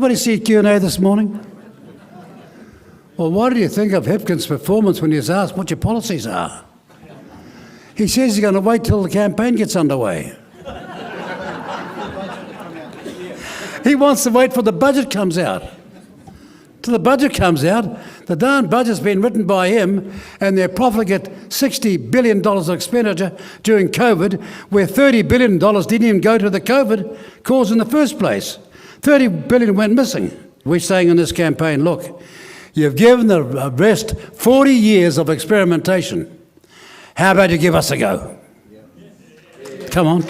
anybody see Q&A this morning? Well, what do you think of Hipkins' performance when he was asked what your policies are? He says he's going to wait till the campaign gets underway. He wants to wait till the budget comes out. Till the budget comes out, the darn budget's been written by him, and they're profligate $60 billion of expenditure during COVID, where $30 billion didn't even go to the COVID cause in the first place. $30 billion went missing. We're saying in this campaign, look, you've given the rest 40 years of experimentation. How about you give us a go? Come on.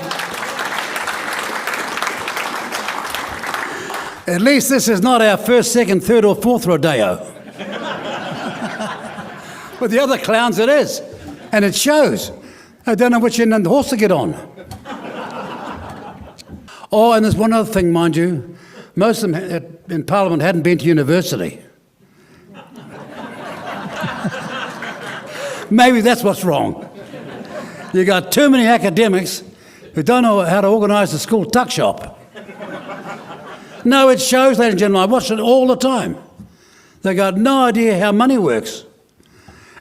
At least this is not our first, second, third or fourth rodeo. With the other clowns it is. And it shows. I don't know which end of the horse to get on. Oh, and there's one other thing, mind you. Most of them in Parliament hadn't been to university. Maybe that's what's wrong. You got too many academics who don't know how to organise a school tuck shop. No, it shows, ladies and gentlemen. I watch it all the time. They got no idea how money works.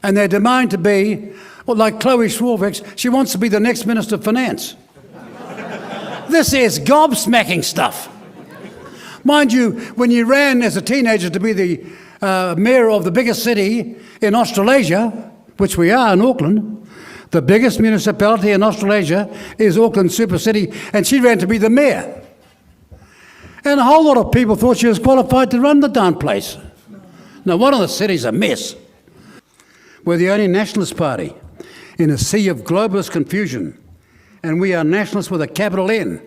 And they demand to be, well, like Chloe Schwarbeck, she wants to be the next Minister of Finance. This is gobsmacking stuff. Mind you, when you ran as a teenager to be the mayor of the biggest city in Australasia, which we are in Auckland, the biggest municipality in Australasia is Auckland Super City, and she ran to be the mayor. And a whole lot of people thought she was qualified to run the darn place. Now, one of the cities a mess. We're the only nationalist party in a sea of globalist confusion, and we are nationalists with a capital N,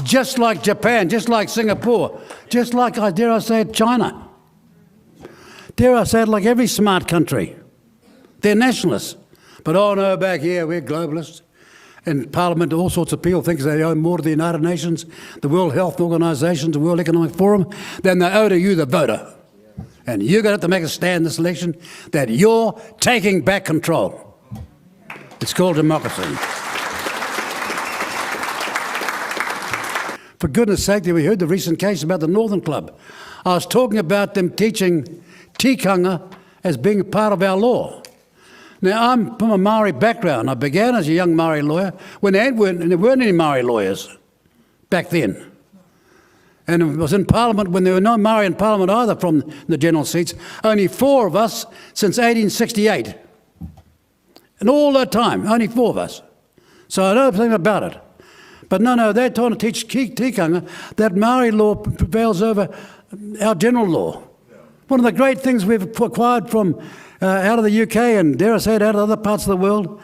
just like Japan, just like Singapore, just like, dare I say it, China. Dare I say it, like every smart country. They're nationalists. But oh no, back here we're globalists. In Parliament, all sorts of people think they owe more to the United Nations, the World Health Organization, the World Economic Forum, than they owe to you, the voter. And you're going to have to make a stand this election that you're taking back control. It's called democracy. For goodness sake, we heard the recent case about the Northern Club. I was talking about them teaching tikanga as being a part of our law. Now, I'm from a Maori background. I began as a young Maori lawyer when there weren't any Maori lawyers back then. And it was in Parliament when there were no Maori in Parliament either from the general seats. Only 4 of us since 1868. And all that time, only 4 of us. So I know everything about it. But no, they're trying to teach tikanga that Maori law prevails over our general law. One of the great things we've acquired from out of the UK and, dare I say it, out of other parts of the world,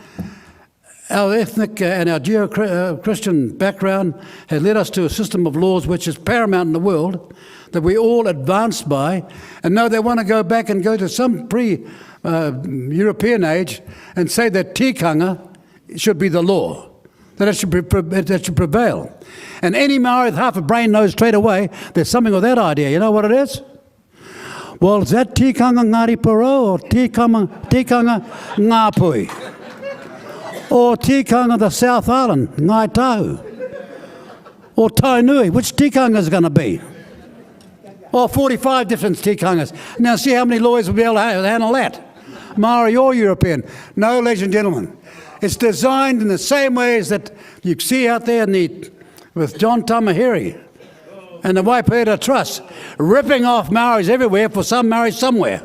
our ethnic and our Judeo-Christian background has led us to a system of laws which is paramount in the world, that we all advanced by, and now they want to go back and go to some pre-European age and say that tikanga should be the law, that it should prevail. And any Maori with half a brain knows straight away there's something with that idea. You know what it is? Well, is that tikanga Ngāti Porou or tikanga Ngāpui? Or tikanga the South Island, Ngai Tahu? Or Tainui? Which tikanga is it going to be? Or 45 different tikangas. Now see how many lawyers will be able to handle that. Maori or European. No, ladies and gentlemen. It's designed in the same way as that you see out there with John Tamahiri and the Waipeta Trust, ripping off Maoris everywhere for some Maori somewhere.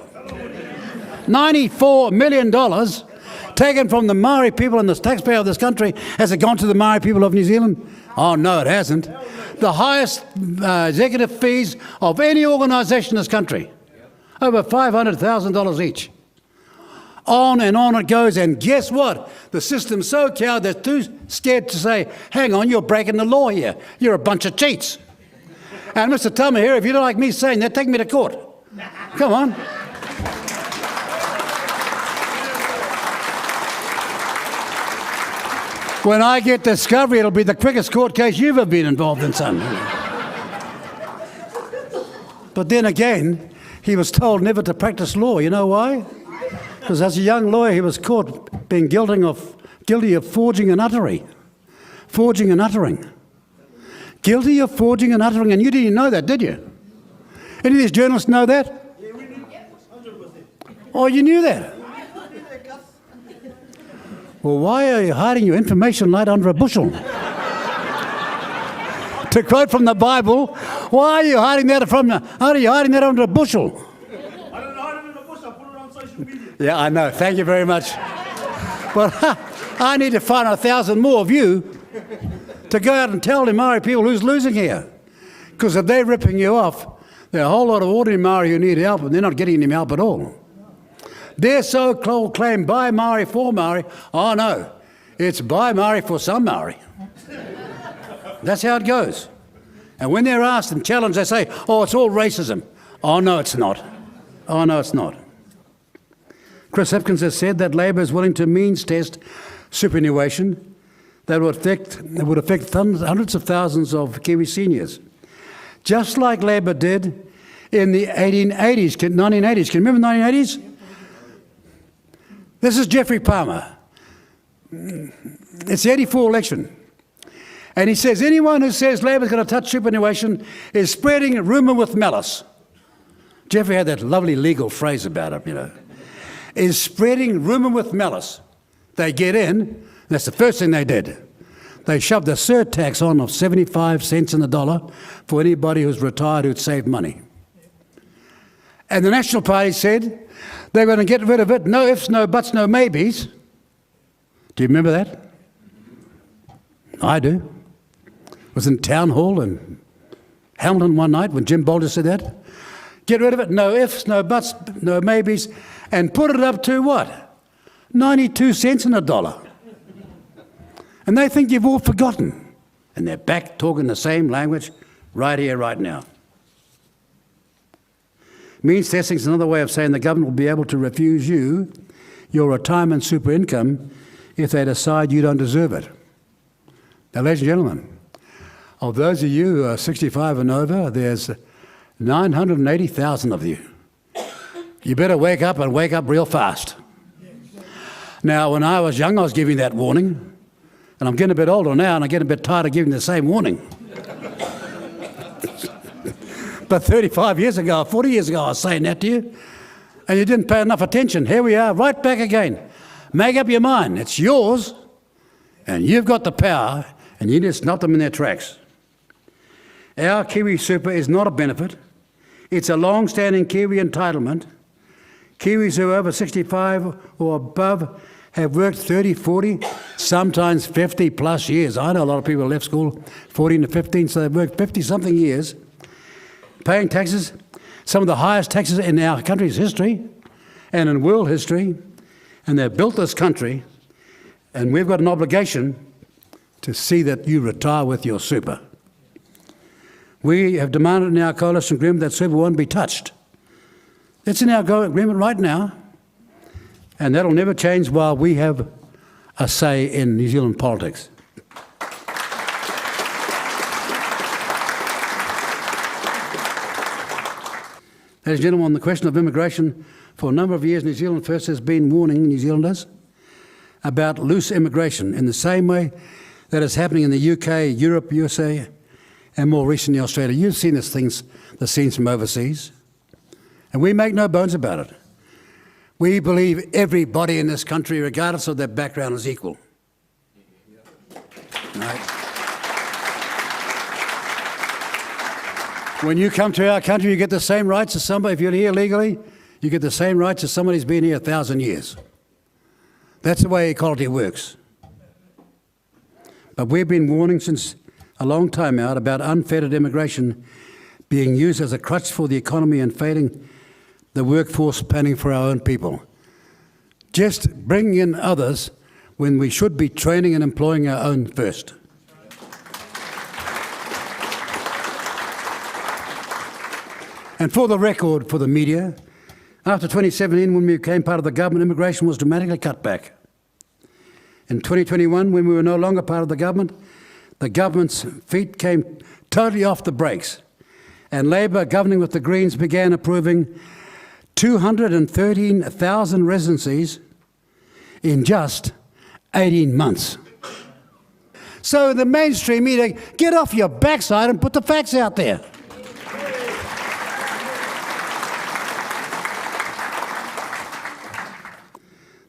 $94 million taken from the Maori people and the taxpayer of this country. Has it gone to the Maori people of New Zealand? Oh, no, it hasn't. The highest executive fees of any organisation in this country. Over $500,000 each. On and on it goes, and guess what? The system's so cowed they're too scared to say, hang on, you're breaking the law here. You're a bunch of cheats. And Mr. Tamahiri, if you don't like me saying that, take me to court. Come on. When I get discovery, it'll be the quickest court case you've ever been involved in, son. But then again, he was told never to practice law. You know why? Because as a young lawyer, he was caught being guilty of forging and uttering. Forging and uttering. Guilty of forging and uttering, and you didn't know that, did you? Any of these journalists know that? Yeah, we knew. 100%. Oh, you knew that? Well, why are you hiding your information like under a bushel? To quote from the Bible, why are you hiding that under a bushel? I don't hide it in the bush, I put it on social media. Yeah, I know. Thank you very much. Well, I need to find 1,000 more of you to go out and tell the Maori people who's losing here. Because if they're ripping you off, there are a whole lot of ordinary Maori who need help, and they're not getting any help at all. They're so-called claimed by Maori for Maori. Oh, no. It's by Maori for some Maori. That's how it goes. And when they're asked and challenged, they say, oh, it's all racism. Oh, no, it's not. Oh, no, it's not. Chris Hipkins has said that Labor is willing to means test superannuation that would affect hundreds of thousands of Kiwi seniors. Just like Labor did in the 1980s. Can you remember the 1980s? This is Geoffrey Palmer. It's the 84 election. And he says, anyone who says Labor's going to touch superannuation is spreading rumour with malice. Geoffrey had that lovely legal phrase about it, you know. Is spreading rumour with malice. They get in, that's the first thing they did. They shoved a surtax on of 75 cents in the dollar for anybody who's retired who'd saved money. And the National Party said they're going to get rid of it, no ifs, no buts, no maybes. Do you remember that? I do. I was in Town Hall in Hamilton one night when Jim Bolger said that. Get rid of it, no ifs, no buts, no maybes, and put it up to what? 92 cents in a dollar. And they think you've all forgotten. And they're back talking the same language right here, right now. Means testing is another way of saying the government will be able to refuse you your retirement super income if they decide you don't deserve it. Now, ladies and gentlemen, of those of you who are 65 and over, there's 980,000 of you. You better wake up and wake up real fast. Now, when I was young, I was giving that warning, and I'm getting a bit older now, and I'm getting a bit tired of giving the same warning. But 35 years ago, 40 years ago, I was saying that to you, and you didn't pay enough attention. Here we are, right back again. Make up your mind. It's yours, and you've got the power, and you just stop them in their tracks. Our Kiwi Super is not a benefit. It's a long-standing Kiwi entitlement. Kiwis who are over 65 or above have worked 30, 40, sometimes 50 plus years. I know a lot of people left school 14 to 15, so they've worked 50-something years, paying taxes, some of the highest taxes in our country's history and in world history, and they've built this country, and we've got an obligation to see that you retire with your super. We have demanded in our coalition agreement that super won't be touched. It's in our agreement right now, and that'll never change while we have a say in New Zealand politics. Ladies and gentlemen, on the question of immigration, for a number of years New Zealand First has been warning New Zealanders about loose immigration in the same way that is happening in the UK, Europe, USA, and more recently Australia. You've seen the scenes from overseas, and we make no bones about it. We believe everybody in this country, regardless of their background, is equal. Right? When you come to our country, you get the same rights as somebody. If you're here legally, you get the same rights as somebody who's been here 1,000 years. That's the way equality works. But we've been warning since a long time out about unfettered immigration being used as a crutch for the economy and failing the workforce planning for our own people. Just bringing in others when we should be training and employing our own first. And for the record, for the media, after 2017, when we became part of the government, immigration was dramatically cut back. In 2021, when we were no longer part of the government's feet came totally off the brakes, and Labor, governing with the Greens, began approving 213,000 residencies in just 18 months. So the mainstream media, get off your backside and put the facts out there.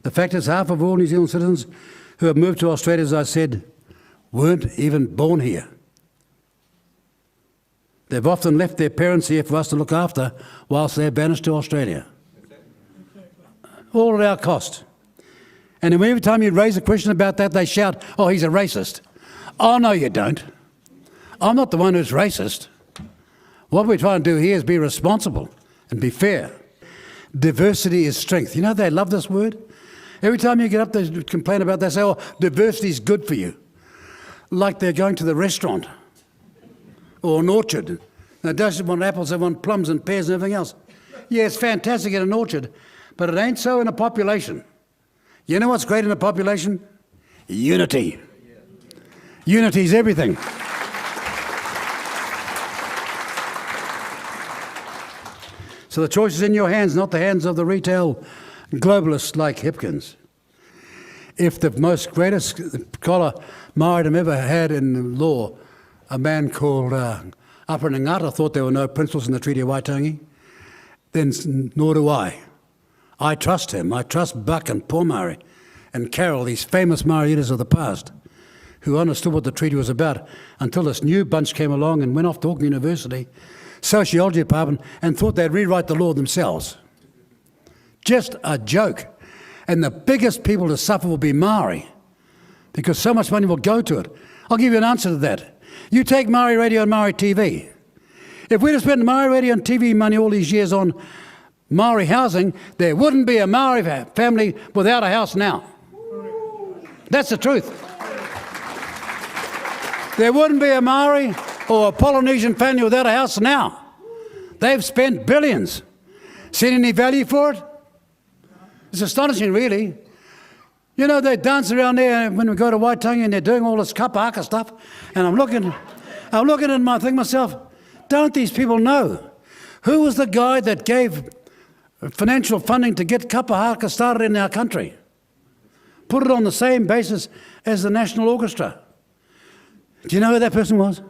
The fact is, half of all New Zealand citizens who have moved to Australia, as I said, weren't even born here. They've often left their parents here for us to look after whilst they're banished to Australia. All at our cost. And every time you raise a question about that, they shout, oh, he's a racist. Oh, no, you don't. I'm not the one who's racist. What we're trying to do here is be responsible and be fair. Diversity is strength. You know, they love this word. Every time you get up, they complain about that. They say, oh, diversity is good for you. Like they're going to the restaurant or an orchard. They don't want apples, they want plums and pears and everything else. Yeah, it's fantastic in an orchard, but it ain't so in a population. You know what's great in a population? Unity. Unity is everything. So the choice is in your hands, not the hands of the retail globalists like Hipkins. If the most greatest scholar WhangāreiTim ever had in law, a man called Upper Ngata, thought there were no principles in the Treaty of Waitangi, then nor do I. I trust him. I trust Buck and Pomare and Carroll, these famous Maori leaders of the past, who understood what the treaty was about until this new bunch came along and went off to Auckland University, sociology department, and thought they'd rewrite the law themselves. Just a joke. And the biggest people to suffer will be Maori, because so much money will go to it. I'll give you an answer to that. You take Maori radio and Maori TV. If we'd have spent Maori radio and TV money all these years on Maori housing, there wouldn't be a Maori family without a house now. That's the truth. There wouldn't be a Maori or a Polynesian family without a house now. They've spent billions. Seen any value for it? It's astonishing, really. You know, they dance around there when we go to Waitangi and they're doing all this kapahaka stuff, and I'm looking and I think to myself, don't these people know? Who was the guy that gave financial funding to get kapahaka started in our country? Put it on the same basis as the National Orchestra. Do you know who that person was?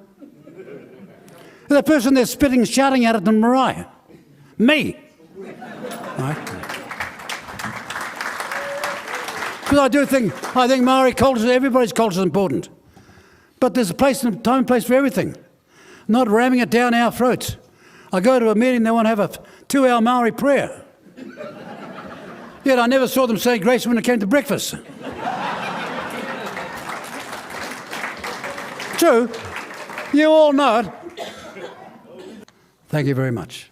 The person they're spitting, shouting at it in Marae. Me. Right? Because I think Maori culture, everybody's culture is important. But there's a place and time and place for everything. Not ramming it down our throats. I go to a meeting, they want to have a 2-hour Maori prayer. Yet I never saw them say grace when it came to breakfast. True. You all know it. Thank you very much.